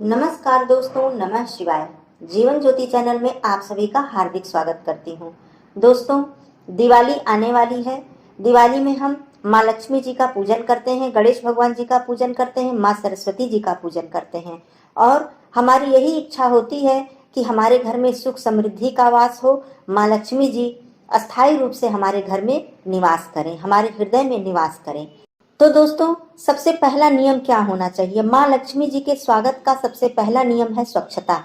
नमस्कार दोस्तों, नमः शिवाय। जीवन ज्योति चैनल में आप सभी का हार्दिक स्वागत करती हूँ। दोस्तों, दिवाली आने वाली है। दिवाली में हम माँ लक्ष्मी जी का पूजन करते हैं, गणेश भगवान जी का पूजन करते हैं, माँ सरस्वती जी का पूजन करते हैं और हमारी यही इच्छा होती है कि हमारे घर में सुख समृद्धि का वास हो। माँ लक्ष्मी जी अस्थायी रूप से हमारे घर में निवास करें, हमारे हृदय में निवास करें। तो दोस्तों, सबसे पहला नियम क्या होना चाहिए? माँ लक्ष्मी जी के स्वागत का सबसे पहला नियम है स्वच्छता,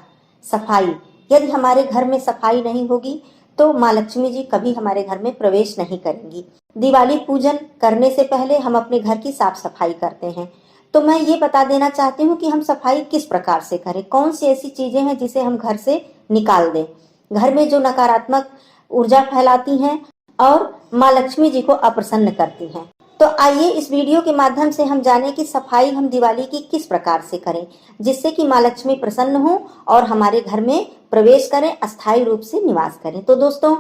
सफाई। यदि हमारे घर में सफाई नहीं होगी तो माँ लक्ष्मी जी कभी हमारे घर में प्रवेश नहीं करेंगी। दिवाली पूजन करने से पहले हम अपने घर की साफ सफाई करते हैं। तो मैं ये बता देना चाहती हूँ कि हम सफाई किस प्रकार से करें, कौन सी ऐसी चीजें हैं जिसे हम घर से निकाल दें, घर में जो नकारात्मक ऊर्जा फैलाती हैं और माँ लक्ष्मी जी को अप्रसन्न करती हैं। तो आइए इस वीडियो के माध्यम से हम जानें कि सफाई हम दिवाली की किस प्रकार से करें जिससे कि माँ लक्ष्मी प्रसन्न हो और हमारे घर में प्रवेश करें, अस्थायी रूप से निवास करें। तो दोस्तों,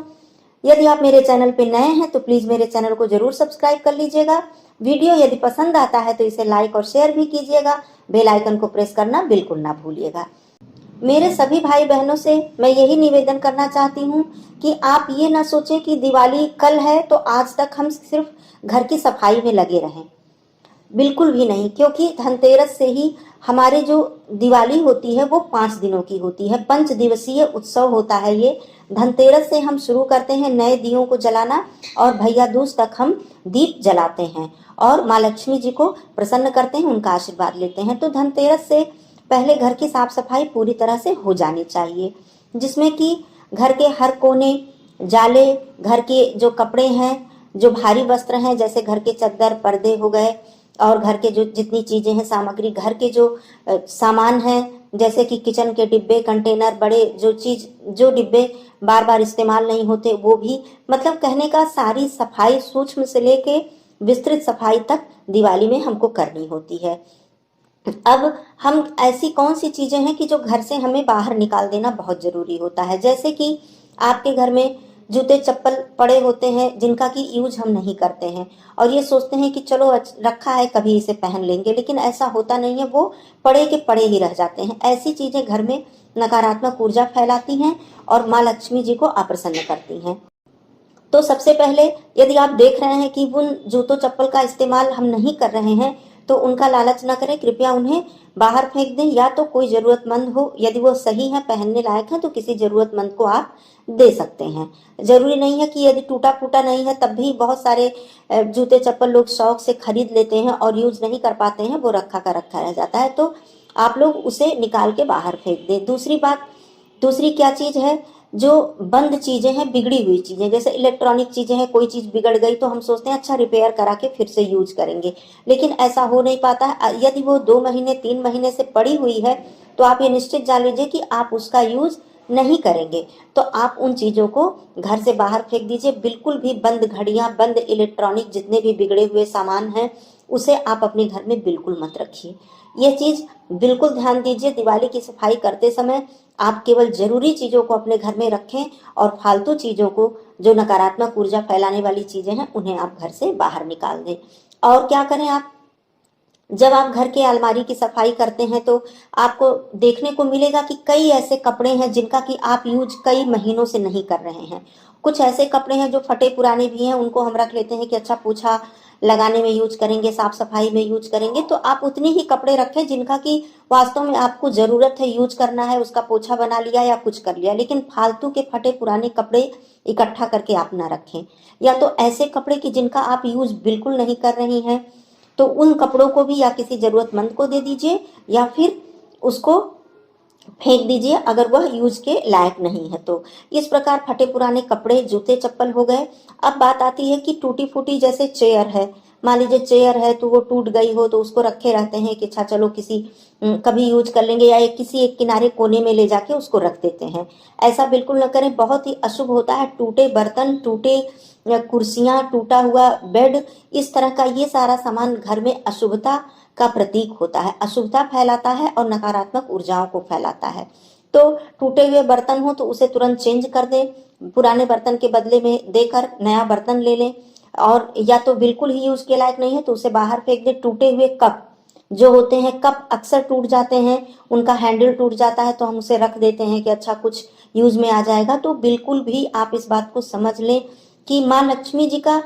यदि आप मेरे चैनल पे नए हैं तो प्लीज मेरे चैनल को जरूर सब्सक्राइब कर लीजिएगा। वीडियो यदि पसंद आता है तो इसे लाइक और शेयर भी कीजिएगा। बेल आइकन को प्रेस करना बिल्कुल ना भूलिएगा। मेरे सभी भाई बहनों से मैं यही निवेदन करना चाहती हूँ कि आप ये ना सोचें कि दिवाली कल है तो आज तक हम सिर्फ घर की सफाई में लगे रहें। बिल्कुल भी नहीं, क्योंकि धनतेरस से ही हमारे जो दिवाली होती है वो 5 दिनों की होती है, 5 दिवसीय उत्सव होता है ये। धनतेरस से हम शुरू करते हैं नए दियों को जलाना और भैया दूज तक हम दीप जलाते हैं और माँ लक्ष्मी जी को प्रसन्न करते हैं, उनका आशीर्वाद लेते हैं। तो धनतेरस से पहले घर की साफ सफाई पूरी तरह से हो जानी चाहिए, जिसमें कि घर के हर कोने, जाले, घर के जो कपड़े हैं, जो भारी वस्त्र हैं, जैसे घर के चद्दर, पर्दे हो गए और घर के जो जितनी चीजें हैं, सामग्री, घर के जो सामान हैं, जैसे कि किचन के डिब्बे, कंटेनर, बड़े जो डिब्बे बार बार इस्तेमाल नहीं होते वो भी, मतलब कहने का सारी सफाई सूक्ष्म से लेके विस्तृत सफाई तक दिवाली में हमको करनी होती है। अब हम ऐसी कौन सी चीजें हैं कि जो घर से हमें बाहर निकाल देना बहुत जरूरी होता है, जैसे कि आपके घर में जूते चप्पल पड़े होते हैं जिनका की यूज हम नहीं करते हैं और ये सोचते हैं कि चलो रखा है कभी इसे पहन लेंगे, लेकिन ऐसा होता नहीं है, वो पड़े के पड़े ही रह जाते हैं। ऐसी चीजें घर में नकारात्मक ऊर्जा फैलाती हैं और माँ लक्ष्मी जी को अप्रसन्न करती हैं। तो सबसे पहले यदि आप देख रहे हैं कि उन जूतों चप्पल का इस्तेमाल हम नहीं कर रहे हैं तो उनका लालच न करें, कृपया उन्हें बाहर फेंक दें, या तो कोई जरूरतमंद हो, यदि वो सही है, पहनने लायक है तो किसी जरूरतमंद को आप दे सकते हैं। जरूरी नहीं है कि यदि टूटा फूटा नहीं है तब भी बहुत सारे जूते चप्पल लोग शौक से खरीद लेते हैं और यूज नहीं कर पाते हैं, वो रखा का रखा रह जाता है, तो आप लोग उसे निकाल के बाहर फेंक दें। दूसरी क्या चीज है, जो बंद चीजें हैं, बिगड़ी हुई चीजें, जैसे इलेक्ट्रॉनिक चीजें हैं, कोई चीज बिगड़ गई तो हम सोचते हैं अच्छा रिपेयर करा के फिर से यूज करेंगे, लेकिन ऐसा हो नहीं पाता है। यदि वो 2 महीने 3 महीने से पड़ी हुई है तो आप ये निश्चित जान लीजिए कि आप उसका यूज नहीं करेंगे, तो आप उन चीजों को घर से बाहर फेंक दीजिए। बिल्कुल भी बंद घड़ियां, बंद इलेक्ट्रॉनिक जितने भी बिगड़े हुए सामान हैं उसे आप अपने घर में बिल्कुल मत रखिए। ये चीज बिल्कुल ध्यान दीजिए। दिवाली की सफाई करते समय आप केवल जरूरी चीजों को अपने घर में रखें और फालतू चीजों को, जो नकारात्मक ऊर्जा फैलाने वाली चीजें हैं, उन्हें आप घर से बाहर निकाल दें। और क्या करें, आप जब आप घर के अलमारी की सफाई करते हैं तो आपको देखने को मिलेगा कि कई ऐसे कपड़े हैं जिनका कि आप यूज कई महीनों से नहीं कर रहे हैं। कुछ ऐसे कपड़े हैं जो फटे पुराने भी हैं, उनको हम रख लेते हैं कि अच्छा पोछा लगाने में यूज करेंगे, साफ सफाई में यूज करेंगे, तो आप उतनी ही कपड़े रखें जिनका कि वास्तव में आपको जरूरत है, यूज करना है, उसका पोछा बना लिया या कुछ कर लिया, लेकिन फालतू के फटे पुराने कपड़े इकट्ठा करके आप ना रखें। या तो ऐसे कपड़े की जिनका आप यूज बिल्कुल नहीं कर रही हैं तो उन कपड़ों को भी या किसी जरूरतमंद को दे दीजिए या फिर उसको फेंक दीजिए अगर वह यूज के लायक नहीं है तो। इस प्रकार फटे पुराने कपड़े, जूते चप्पल हो गए। अब बात आती है कि टूटी फूटी, जैसे चेयर है, मान लीजिए चेयर है तो वो टूट गई हो तो उसको रखे रहते हैं कि अच्छा चलो किसी कभी यूज कर लेंगे, या किसी एक किनारे कोने में ले जाके उसको रख देते हैं। ऐसा बिल्कुल न करें, बहुत ही अशुभ होता है। टूटे बर्तन, टूटे कुर्सियां, टूटा हुआ बेड, इस तरह का ये सारा सामान घर में अशुभता का प्रतीक होता है, अशुभता फैलाता है और नकारात्मक ऊर्जाओं को फैलाता है। तो टूटे हुए बर्तन हो तो उसे तुरंत चेंज कर दें, पुराने बर्तन के बदले में देकर नया बर्तन ले लें, और या तो बिल्कुल ही यूज के लायक नहीं है तो उसे बाहर फेंक दें। टूटे हुए कप, जो होते हैं कप अक्सर टूट जाते हैं, उनका हैंडल टूट जाता है तो हम उसे रख देते हैं कि अच्छा कुछ यूज में आ जाएगा। तो बिल्कुल भी आप इस बात को समझ लें कि माँ लक्ष्मी जी का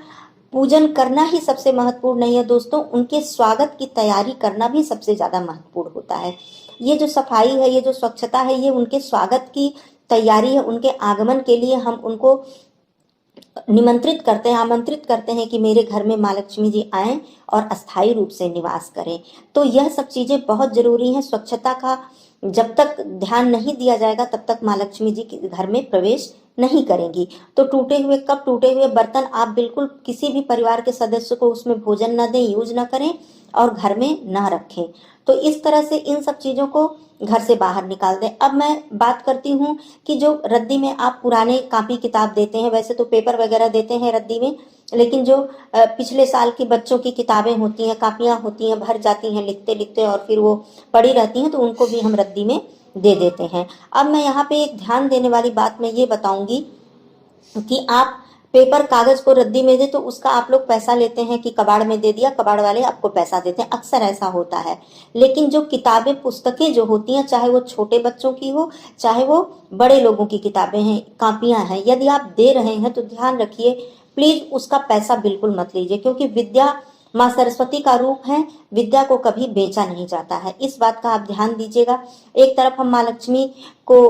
पूजन करना ही सबसे महत्वपूर्ण नहीं है दोस्तों, उनके स्वागत की तैयारी करना भी सबसे ज्यादा महत्वपूर्ण होता है। ये जो सफाई है, ये जो स्वच्छता है, ये उनके स्वागत की तैयारी है। उनके आगमन के लिए हम उनको निमंत्रित करते हैं, आमंत्रित करते हैं कि मेरे घर में माँ लक्ष्मी जी आएं और अस्थायी रूप से निवास करें। तो यह सब चीजें बहुत जरूरी हैं। स्वच्छता का जब तक ध्यान नहीं दिया जाएगा तब तक माँ लक्ष्मी जी के घर में प्रवेश नहीं करेंगी। तो टूटे हुए कप, टूटे हुए बर्तन आप बिल्कुल किसी भी परिवार के सदस्य को उसमें भोजन न दें, यूज न करें और घर में न रखें। तो इस तरह से इन सब चीजों को घर से बाहर निकाल दें। अब मैं बात करती हूँ कि जो रद्दी में आप पुराने कॉपी किताब देते हैं, वैसे तो पेपर वगैरह देते हैं रद्दी में, लेकिन जो पिछले साल की बच्चों की किताबें होती हैं, कापियां होती हैं, भर जाती हैं लिखते लिखते और फिर वो पड़ी रहती हैं, तो उनको भी हम रद्दी में दे देते हैं। अब मैं यहाँ पे एक ध्यान देने वाली बात मैं ये बताऊंगी कि आप पेपर कागज को रद्दी में दे तो उसका आप लोग पैसा लेते हैं कि कबाड़ में दे दिया, कबाड़ वाले आपको पैसा देते हैं, अक्सर ऐसा होता है। लेकिन जो किताबें, पुस्तकें जो होती हैं, चाहे वो छोटे बच्चों की हो, चाहे वो बड़े लोगों की किताबें हैं, कापियां हैं, यदि आप दे रहे हैं तो ध्यान रखिए प्लीज उसका पैसा बिल्कुल मत लीजिए, क्योंकि विद्या माँ सरस्वती का रूप है, विद्या को कभी बेचा नहीं जाता है। इस बात का आप ध्यान दीजिएगा। एक तरफ हम माँ लक्ष्मी को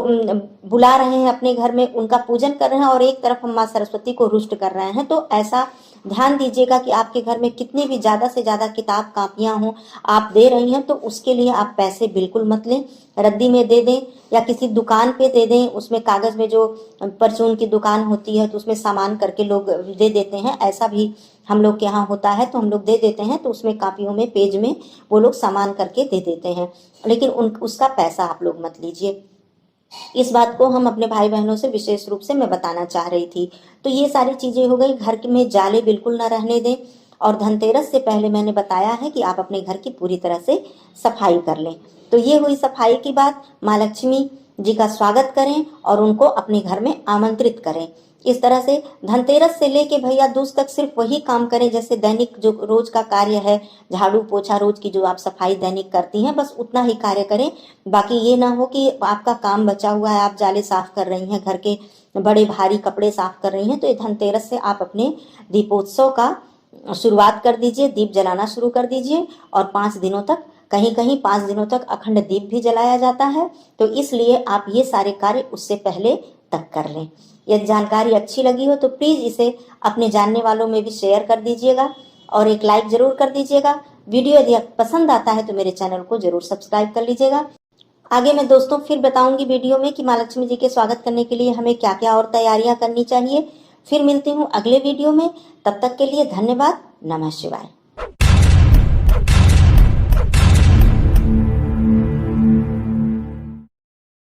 बुला रहे हैं अपने घर में, उनका पूजन कर रहे हैं, और एक तरफ हम माँ सरस्वती को रुष्ट कर रहे हैं। तो ऐसा ध्यान दीजिएगा कि आपके घर में कितनी भी ज्यादा से ज्यादा किताब कापियां हों, आप दे रही हैं तो उसके लिए आप पैसे बिल्कुल मत लें, रद्दी में दे दें या किसी दुकान पे दे दें। उसमें कागज में जो परचून की दुकान होती है तो उसमें सामान करके लोग दे देते हैं, ऐसा भी हम लोग के यहाँ होता है, तो हम लोग दे देते हैं। तो उसमें कापियों में, पेज में वो लोग सामान करके दे देते हैं, लेकिन उसका पैसा आप लोग मत लीजिए। इस बात को हम अपने भाई बहनों से विशेष रूप से मैं बताना चाह रही थी। तो ये सारी चीजें हो गई। घर में जाले बिल्कुल ना रहने दें, और धनतेरस से पहले मैंने बताया है कि आप अपने घर की पूरी तरह से सफाई कर लें। तो ये हुई सफाई की बात। माँ लक्ष्मी जी का स्वागत करें और उनको अपने घर में आमंत्रित करें। इस तरह से धनतेरस से लेके भैया दूज तक सिर्फ वही काम करें जैसे दैनिक जो रोज का कार्य है, झाड़ू पोछा, रोज की जो आप सफाई दैनिक करती हैं, बस उतना ही कार्य करें। बाकी ये ना हो कि आपका काम बचा हुआ है, आप जाले साफ कर रही हैं, घर के बड़े भारी कपड़े साफ कर रही हैं, तो ये धनतेरस से आप अपने दीपोत्सव का शुरुआत कर दीजिए, दीप जलाना शुरू कर दीजिए। और 5 दिनों तक, कहीं कहीं 5 दिनों तक अखंड दीप भी जलाया जाता है। तो इसलिए आप ये सारे कार्य उससे पहले तक कर लें। यदि जानकारी अच्छी लगी हो तो प्लीज इसे अपने जानने वालों में भी शेयर कर दीजिएगा और एक लाइक जरूर कर दीजिएगा। वीडियो यदि पसंद आता है तो मेरे चैनल को जरूर सब्सक्राइब कर लीजिएगा। आगे मैं दोस्तों फिर बताऊंगी वीडियो में कि माँ लक्ष्मी जी के स्वागत करने के लिए हमें क्या क्या और तैयारियां करनी चाहिए। फिर मिलती हूँ अगले वीडियो में, तब तक के लिए धन्यवाद। नमः शिवाय।